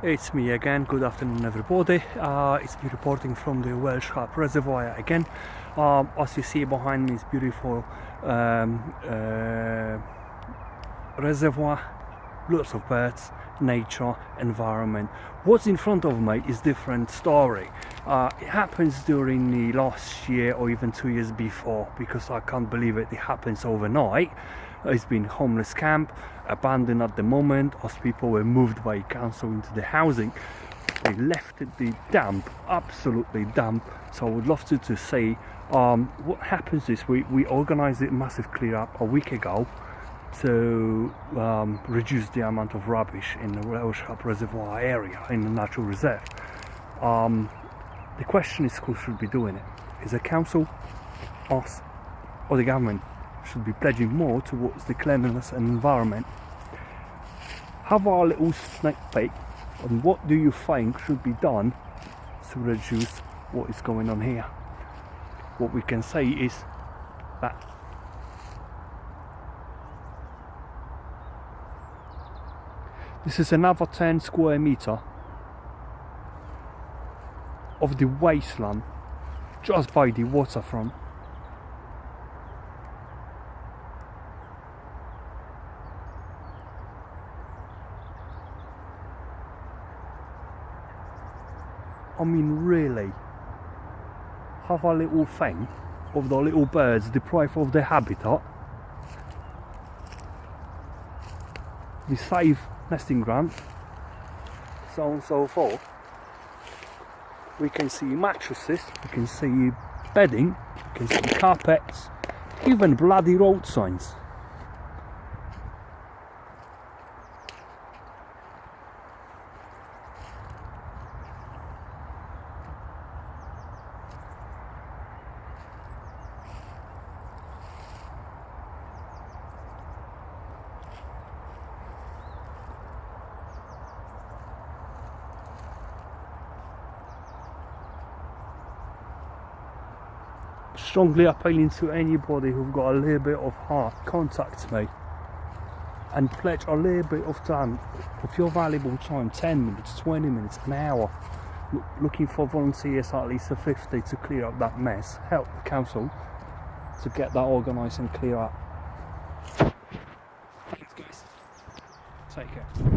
It's me again. Good afternoon, everybody. It's me reporting from the Welsh Harp Reservoir again. As you see behind me is beautiful reservoir, lots of birds, nature, environment. What's in front of me is different story. It happens during the last year or even 2 years before, because I can't believe it happens overnight. It's been homeless camp, abandoned at the moment, as people were moved by council into the housing. They left it the damp, absolutely damp. So I would love to say what happens is we organized a massive clear up a week ago to reduce the amount of rubbish in the Welsh Harp Reservoir area in the natural reserve. The question is, who should be doing it? Is the council, us, or the government? Should be pledging more towards the cleanliness and environment. Have our little sneak peek on what do you think should be done to reduce what is going on here. What we can say is that this is another 10 square meter of the wasteland just by the waterfront. I mean, really, have a little thing of the little birds deprived of their habitat, the safe nesting ground, so on and so forth. We can see mattresses, we can see bedding, we can see carpets, even bloody road signs. Strongly appealing to anybody who've got a little bit of heart, contact me and pledge a little bit of time, of your valuable time, 10 minutes, 20 minutes, an hour, looking for volunteers, at least a 50, to clear up that mess. Help the council to get that organised and clear up. Thanks guys, take care.